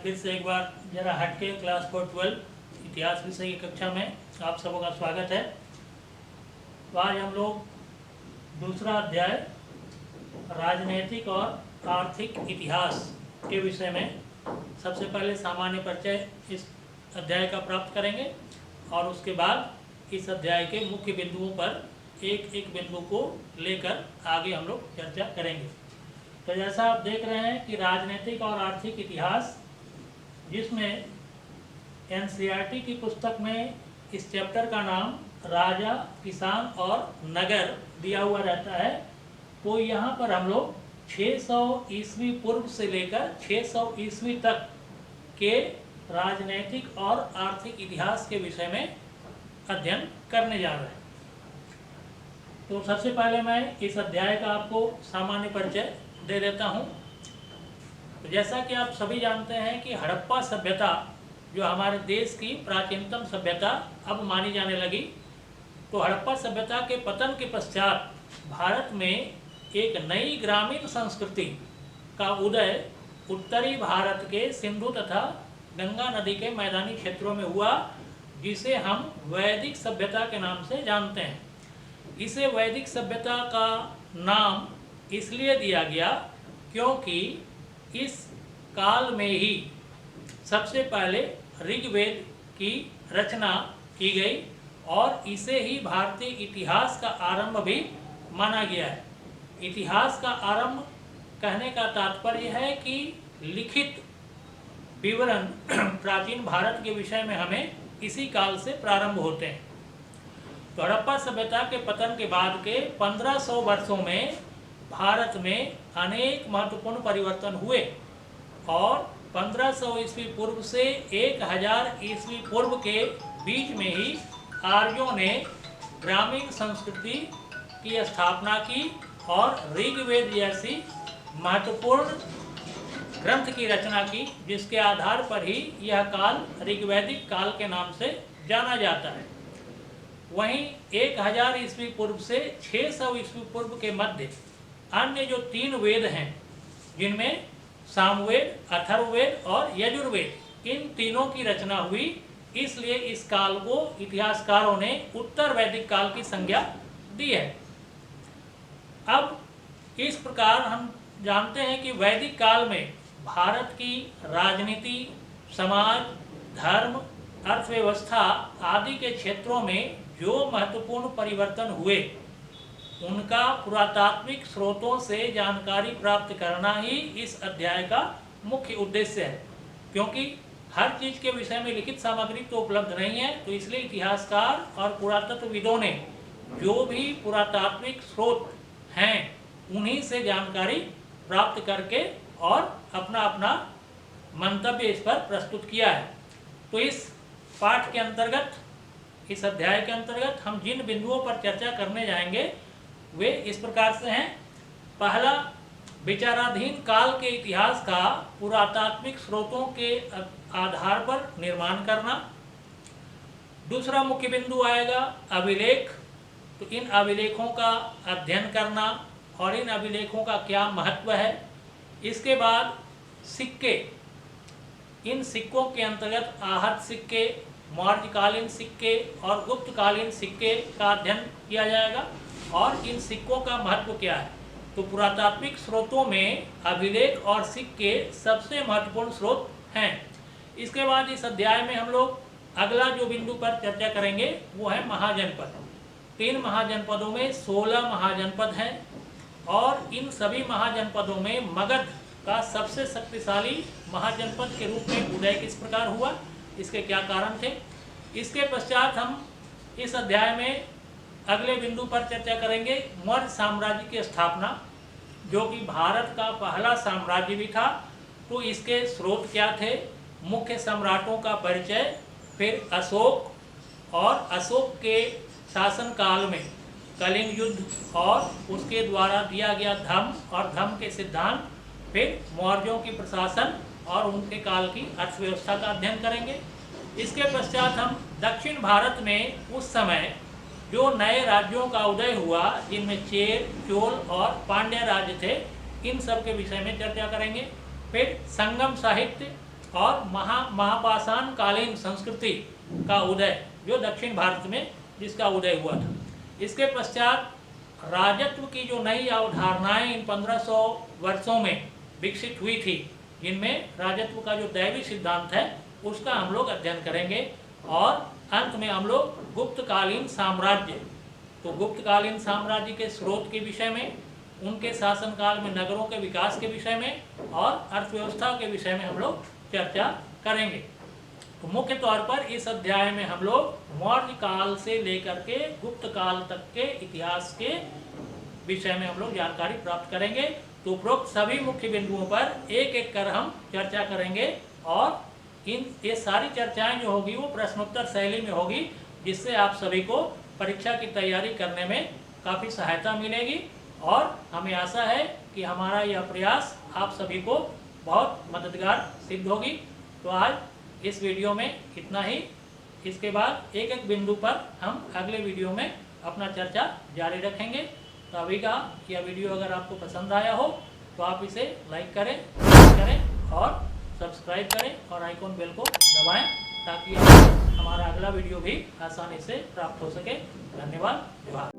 फिर से एक बार जरा हटके क्लास 4/12 इतिहास विषय की कक्षा में आप सबों का स्वागत है। तो आज हम लोग दूसरा अध्याय राजनीतिक और आर्थिक इतिहास के विषय में सबसे पहले सामान्य परिचय इस अध्याय का प्राप्त करेंगे और उसके बाद इस अध्याय के मुख्य बिंदुओं पर एक एक बिंदु को लेकर आगे हम लोग चर्चा करेंगे। तो जैसा आप देख रहे हैं कि राजनीतिक और आर्थिक इतिहास, जिसमें एनसीईआरटी की पुस्तक में इस चैप्टर का नाम राजा, किसान और नगर दिया हुआ रहता है, तो यहाँ पर हम लोग 600 ईस्वी पूर्व से लेकर 600 ईस्वी तक के राजनीतिक और आर्थिक इतिहास के विषय में अध्ययन करने जा रहे हैं। तो सबसे पहले मैं इस अध्याय का आपको सामान्य परिचय दे देता हूँ। तो जैसा कि आप सभी जानते हैं कि हड़प्पा सभ्यता जो हमारे देश की प्राचीनतम सभ्यता अब मानी जाने लगी, तो हड़प्पा सभ्यता के पतन के पश्चात भारत में एक नई ग्रामीण संस्कृति का उदय उत्तरी भारत के सिंधु तथा गंगा नदी के मैदानी क्षेत्रों में हुआ, जिसे हम वैदिक सभ्यता के नाम से जानते हैं। इसे वैदिक सभ्यता का नाम इसलिए दिया गया क्योंकि इस काल में ही सबसे पहले ऋग्वेद की रचना की गई और इसे ही भारतीय इतिहास का आरंभ भी माना गया है। इतिहास का आरंभ कहने का तात्पर्य है कि लिखित विवरण प्राचीन भारत के विषय में हमें इसी काल से प्रारंभ होते हैं। तो हड़प्पा सभ्यता के पतन के बाद के 1500 वर्षों में भारत में अनेक महत्वपूर्ण परिवर्तन हुए और 1500 ईस्वी पूर्व से 1000 ईस्वी पूर्व के बीच में ही आर्यों ने ग्रामीण संस्कृति की स्थापना की और ऋग्वेद जैसी महत्वपूर्ण ग्रंथ की रचना की, जिसके आधार पर ही यह काल ऋग्वैदिक काल के नाम से जाना जाता है। वहीं 1000 ईस्वी पूर्व से 600 ईस्वी पूर्व के मध्य अन्य जो 3 वेद हैं, जिनमें सामवेद, अथर्ववेद और यजुर्वेद, इन तीनों की रचना हुई, इसलिए इस काल को इतिहासकारों ने उत्तर वैदिक काल की संज्ञा दी है। अब इस प्रकार हम जानते हैं कि वैदिक काल में भारत की राजनीति, समाज, धर्म, अर्थव्यवस्था आदि के क्षेत्रों में जो महत्वपूर्ण परिवर्तन हुए, उनका पुरातात्विक स्रोतों से जानकारी प्राप्त करना ही इस अध्याय का मुख्य उद्देश्य है। क्योंकि हर चीज़ के विषय में लिखित सामग्री तो उपलब्ध नहीं है, तो इसलिए इतिहासकार और पुरातत्वविदों ने जो भी पुरातात्विक स्रोत हैं, उन्हीं से जानकारी प्राप्त करके और अपना अपना मंतव्य इस पर प्रस्तुत किया है। तो इस पाठ के अंतर्गत, इस अध्याय के अंतर्गत हम जिन बिंदुओं पर चर्चा करने जाएंगे वे इस प्रकार से हैं। पहला, विचाराधीन काल के इतिहास का पुरातात्विक स्रोतों के आधार पर निर्माण करना। दूसरा मुख्य बिंदु आएगा अभिलेख। तो इन अभिलेखों का अध्ययन करना और इन अभिलेखों का क्या महत्व है। इसके बाद सिक्के, इन सिक्कों के अंतर्गत आहत सिक्के, मौर्यकालीन सिक्के और गुप्तकालीन सिक्के का अध्ययन किया जाएगा और इन सिक्कों का महत्व क्या है। तो पुरातात्विक स्रोतों में अभिलेख और सिक्के सबसे महत्वपूर्ण स्रोत हैं। इसके बाद इस अध्याय में हम लोग अगला जो बिंदु पर चर्चा करेंगे वो है महाजनपद। 3 महाजनपदों में 16 महाजनपद हैं और इन सभी महाजनपदों में मगध का सबसे शक्तिशाली महाजनपद के रूप में उदय किस प्रकार हुआ, इसके क्या कारण थे। इसके पश्चात हम इस अध्याय में अगले बिंदु पर चर्चा करेंगे मौर्य साम्राज्य की स्थापना, जो कि भारत का पहला साम्राज्य भी था। तो इसके स्रोत क्या थे, मुख्य सम्राटों का परिचय, फिर अशोक और अशोक के शासनकाल में कलिंग युद्ध और उसके द्वारा दिया गया धम्म और धम्म के सिद्धांत, फिर मौर्यों की प्रशासन और उनके काल की अर्थव्यवस्था का अध्ययन करेंगे। इसके पश्चात हम दक्षिण भारत में उस समय जो नए राज्यों का उदय हुआ, जिनमें चेर, चोल और पांड्य राज्य थे, इन सब के विषय में चर्चा करेंगे। फिर संगम साहित्य और महापाषाण कालीन संस्कृति का उदय, जो दक्षिण भारत में जिसका उदय हुआ था। इसके पश्चात राजत्व की जो नई अवधारणाएं इन 1500 वर्षों में विकसित हुई थी, जिनमें राजत्व का जो दैवी सिद्धांत है उसका हम लोग अध्ययन करेंगे। और अंत में हम लोग गुप्तकालीन साम्राज्य, तो गुप्तकालीन साम्राज्य के स्रोत के विषय में, उनके शासनकाल में नगरों के विकास के विषय में और अर्थव्यवस्था के विषय में हम लोग चर्चा करेंगे। तो मुख्य तौर पर इस अध्याय में हम लोग मौर्य काल से लेकर के गुप्त काल तक के इतिहास के विषय में हम लोग जानकारी प्राप्त करेंगे। तो उपरोक्त सभी मुख्य बिंदुओं पर एक एक कर हम चर्चा करेंगे और ये सारी चर्चाएं जो होगी वो प्रश्नोत्तर शैली में होगी, जिससे आप सभी को परीक्षा की तैयारी करने में काफ़ी सहायता मिलेगी। और हमें आशा है कि हमारा यह प्रयास आप सभी को बहुत मददगार सिद्ध होगी। तो आज इस वीडियो में इतना ही। इसके बाद एक एक बिंदु पर हम अगले वीडियो में अपना चर्चा जारी रखेंगे। तो अभी का यह वीडियो अगर आपको पसंद आया हो तो आप इसे लाइक करें और सब्सक्राइब करें और आइकॉन बेल को दबाएं, ताकि हमारा अगला वीडियो भी आसानी से प्राप्त हो सके। धन्यवाद।